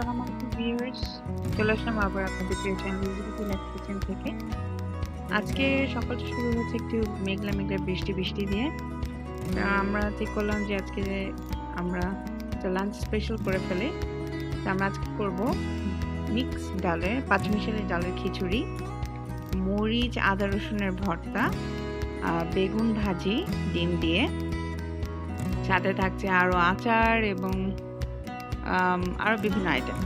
আসসালামু আলাইকুম ভিউয়ার্স, চলে আসলাম আবার আপনাদের প্রিয় চ্যানেল EzBz কিচেন থেকে। আজকে সকালটা শুরু হচ্ছে একটু মেঘলা মেঘলা বৃষ্টি বৃষ্টি দিয়ে। আমরা ঠিক করলাম যে আজকে আমরা একটা লাঞ্চ স্পেশাল করে ফেলি। আমরা আজকে করব মিক্স ডালের পাঁচমিশালি ডালের খিচুড়ি, মরিচ আদা রসুনের ভর্তা, বেগুন ভাজি ডিম দিয়ে, সাথে থাকছে আরও আচার এবং আরও বিভিন্ন আইটেম।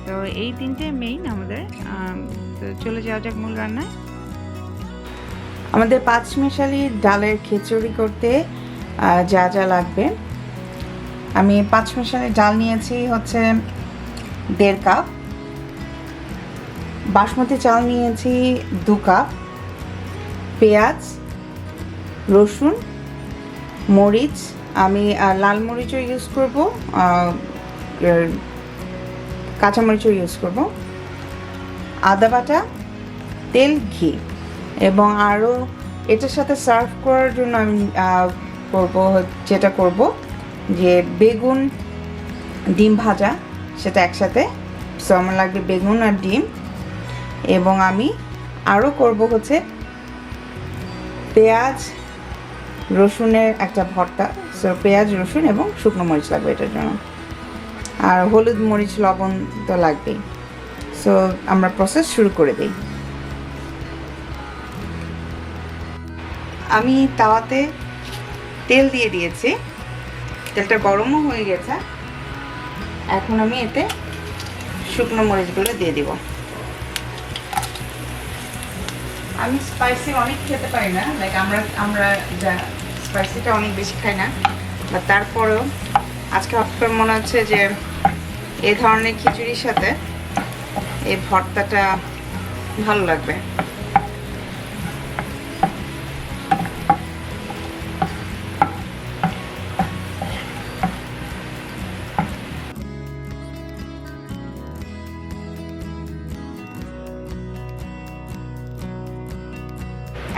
তো এই তিনটে মেইন আমাদের। তো চলে যাওয়া যাক মূল রান্নায়। আমাদের পাঁচমিশালি ডালের খিচুড়ি করতে যা যা লাগবে, আমি পাঁচমিশালি ডাল নিয়েছি হচ্ছে 1.5 কাপ, বাসমতি চাল নিয়েছি 2 কাপ, পেঁয়াজ, রসুন, মরিচ, আমি লাল মরিচও ইউজ করব, কাঁচামরিচও ইউজ করব, আদা বাটা, তেল, ঘি, এবং আরও এটার সাথে সার্ভ করার জন্য আমি যেটা করব যে বেগুন ডিম ভাজা, সেটা একসাথে। সো আমার লাগবে বেগুন আর ডিম, এবং আমি আরও করব হচ্ছে পেঁয়াজ রসুনের একটা ভর্তা। সো পেঁয়াজ রসুন এবং শুকনো মরিচ লাগবে এটার জন্য, আর হলুদ মরিচ লবণ তো লাগবেই। সো আমরা প্রসেস শুরু করে দিই। আমি তাওয়াতে তেল দিয়ে দিয়েছি, তেলটা গরমও হয়ে গেছে। এখন আমি এতে শুকনো মরিচগুলো দিয়ে দিব। আমি স্পাইসি অনেক খেতে পারি না, লাইক আমরা যা স্পাইসিটা অনেক বেশি খাই না, বা তারপরেও আজকে হঠাৎ মনে হচ্ছে যে এই ধরনের খিচুড়ির সাথে এই ভর্তাটা ভালো লাগবে।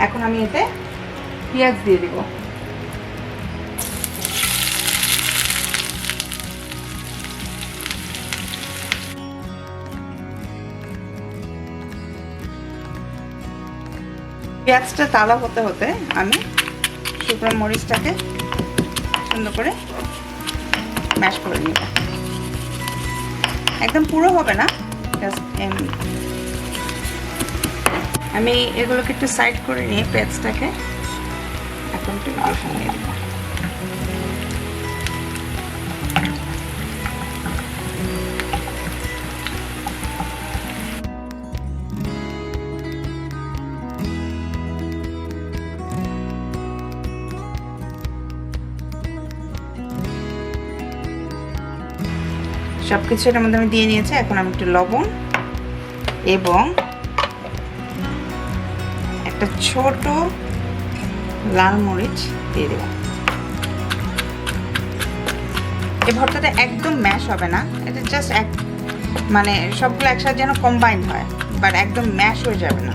এখন আমি এতে পেঁয়াজ দিয়ে দিব। পেঁয়াজটা তালা হতে হতে আমি শুকনো মরিচটাকে সুন্দর করে ম্যাশ করে নিব। একদম পুরো হবে না, আমি এগুলোকে একটু সাইড করে নিয়ে পেঁয়াজটাকে এখন একটু রসুন দিয়ে দেবো। সবকিছু এটার মধ্যে আমি দিয়ে নিয়েছি। এখন আমি একটু লবণ এবং একটা ছোট লাল মরিচ দিয়ে দেব। এই ভর্তাটা একদম ম্যাশ হবে না, এটা জাস্ট মানে সবগুলো একসাথে যেন কম্বাইন হয়, বাট একদম ম্যাশ হয়ে যাবে না।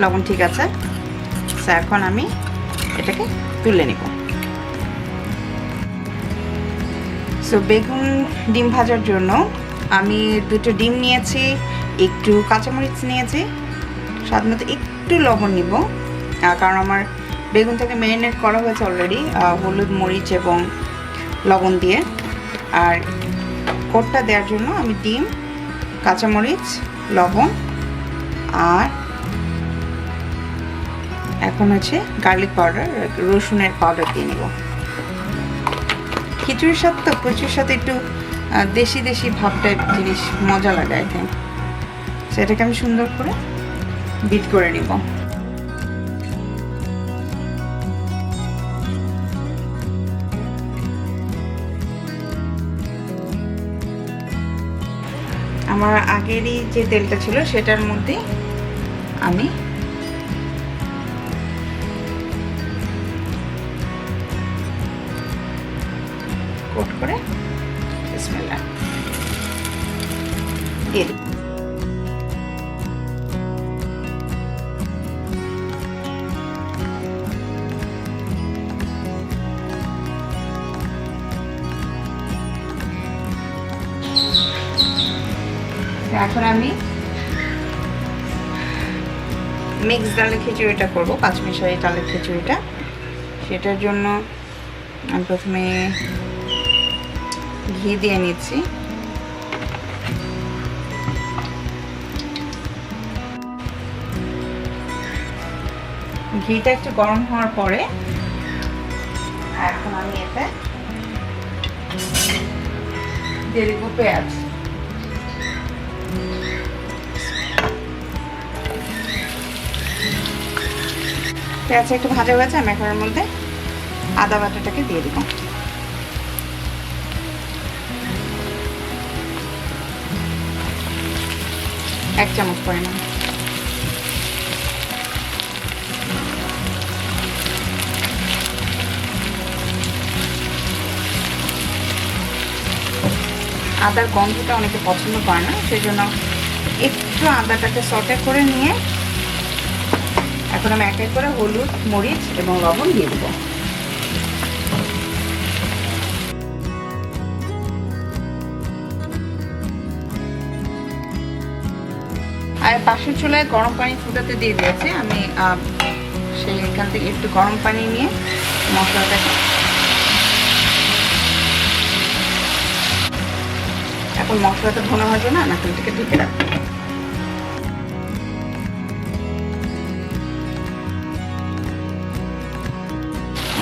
লবণ ঠিক আছে। এখন আমি এটাকে তুলে নিব। সো বেগুন ডিম ভাজার জন্য আমি 2টো ডিম নিয়েছি, একটু কাঁচামরিচ নিয়েছি, স্বাদ মতো একটু লবণ নিব, কারণ আমার বেগুনটাকে ম্যারিনেট করা হয়েছে অলরেডি হলুদ মরিচ এবং লবণ দিয়ে। আর কোটটা দেওয়ার জন্য আমি ডিম, কাঁচামরিচ, লবণ, আর এখন হচ্ছে গার্লিক পাউডার, রসুনের পাউডার দিয়ে নিব। খিচুড়ির সাথে তো কচুর সাথে একটু দেশি দেশি ভাবটা জিনিস মজা লাগে আই থিঙ্ক। সেটাকে আমি সুন্দর করে বিট করে নিব। আমার আগেরই যে তেলটা ছিল সেটার মধ্যে আমি করে বিসমিল্লাহ দিয়ে দিই। এখন আমি মিক্স ডালের খিচুড়িটা করবো, পাঁচমিশালি ডালের খিচুড়িটা। সেটার জন্য আমি প্রথমে ঘি দিয়ে নিচ্ছি। ঘিটা একটু গরম হওয়ার পরে এখন আমি এতে দিয়ে দিব পেঁয়াজ। পেঁয়াজটা একটু ভাজা হয়েছে, আমি এখন এর মধ্যে আদা বাটাটাকে দিয়ে দিব। এক চামচ পরিমাণ। আদার গন্ধটা অনেকে পছন্দ করে না, সেই জন্য একটু আদাটাকে সটে করে নিয়ে এখন আমি এক এক করে হলুদ, মরিচ এবং লবণ দিয়ে দেবো। আর পাশের চুলায় গরম পানি ফুটাতে দিয়ে দিয়েছে। আমি সেইখান থেকে একটু গরম পানি নিয়ে মশলাটাকে এখন মশলাটা ভুনা হওয়ার জন্য আমি এখন থেকে ঢেকে রাখবো।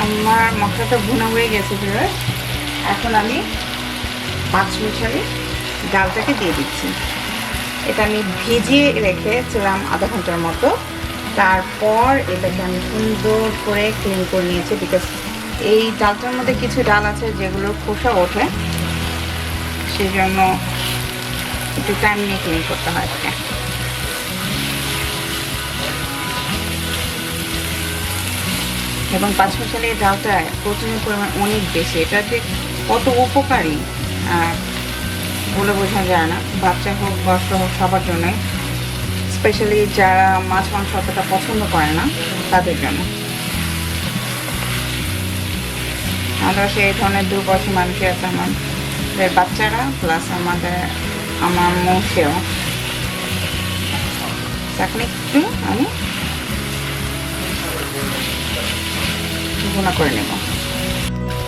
আমার মশলাটা ভুনা হয়ে গেছে ভিউয়ার্স। এখন আমি পাঁচমিশালি ডালটাকে দিয়ে দিচ্ছি। এটা আমি ভিজিয়ে রেখেছিলাম আধা ঘন্টার মতো। তারপর এটাকে আমি সুন্দর করে ক্লিন করে নিয়েছি, বিকজ এই ডালটার মধ্যে কিছু ডাল আছে যেগুলোর খোসা ওঠে, সেই জন্য একটু টাইম নিয়ে ক্লিন করতে হয় এটাকে। এবং পাঁচমিশালি ডালটা প্রোটিনের পরিমাণ অনেক বেশি। এটা যে কত উপকারী বলে বোঝা যায় না। বাচ্চা হোক, বয়স্ক হোক, সবার জন্যই, স্পেশালি যারা মাছ মাংস অতটা পছন্দ করে না তাদের জন্য। আমরা সেই ধরনের দুর্বয়সী মানুষই আছে, আমাদের বাচ্চারা প্লাস আমার মৌসেও। এখন একটু আমি ভুনা করে নেব।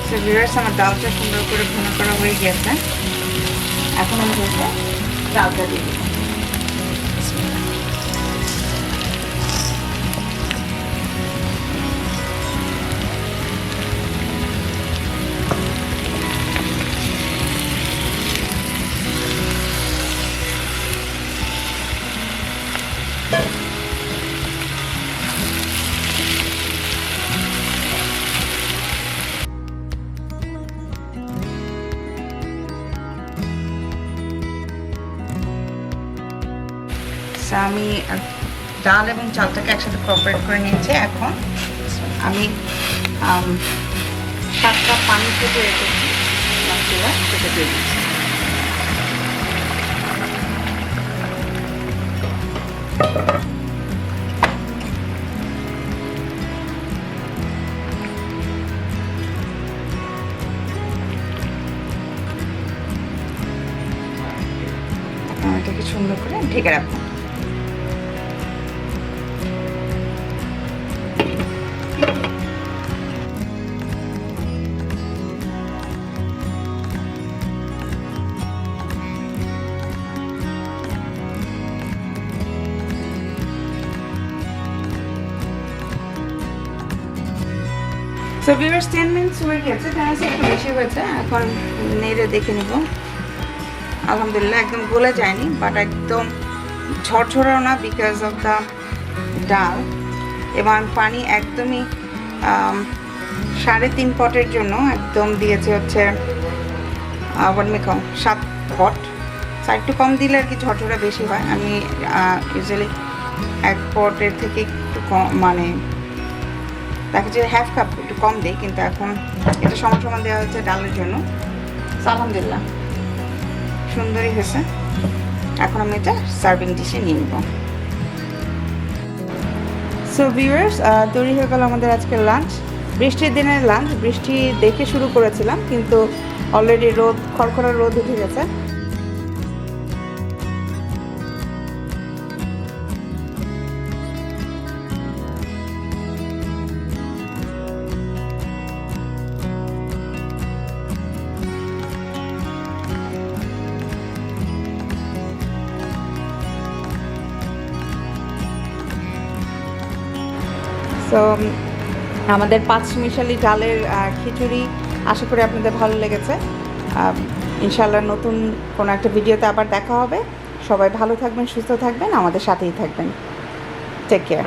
তো ভিউয়ার্স, আমার ডালটা সুন্দর করে ভুনা করা হয়ে গিয়েছে। এখন আমি ডালটা দিয়ে দেবো। আমি ডাল এবং চালটাকে একসাথে কোঅপারেট করে নিয়েছি। এখন আমি 7 কাপ পানি ফুটে রেখেছি, সেটা দিয়ে দিচ্ছি। এটাকে সুন্দর করে ঢেকে রাখবো। সো ভিউয়ার্স, 10 মিনিটস হয়ে গেছে, একটু বেশি হয়েছে। এখন নেড়ে দেখে নিব। আলহামদুলিল্লাহ একদম গলে যায়নি, বাট একদম ঝরঝরাও না বিকজ অফ দ্য ডাল। এবং পানি একদমই 3.5 পটের জন্য একদম দিয়েছে হচ্ছে 7 পট। একটু কম দিলে আর কি ঝরঝরা বেশি হয়। আমি ইউজুয়ালি 1 পটের থেকে একটু কম, মানে দেখা যায় 1/2 কাপ একটু কম দিই, কিন্তু এখন এটা সমান সমান দেওয়া হচ্ছে ডালের জন্য, আলহামদুলিল্লাহ সুন্দরই হয়েছে। এখন আমি এটা সার্ভিং ডিশে নিয়ে নিব। সো ভিউয়ার্স, তৈরি হয়ে গেল আমাদের আজকের লাঞ্চ। বৃষ্টির দিনের লাঞ্চ। বৃষ্টি দেখে শুরু করেছিলাম, কিন্তু অলরেডি রোদ, খড়খড়া রোদ উঠে গেছে। সো আমাদের 5 মিশালি ডালের খিচুড়ি আশা করি আপনাদের ভালো লেগেছে। ইনশাআল্লাহ নতুন কোনো একটা ভিডিওতে আবার দেখা হবে। সবাই ভালো থাকবেন, সুস্থ থাকবেন, আমাদের সাথেই থাকবেন। Take care.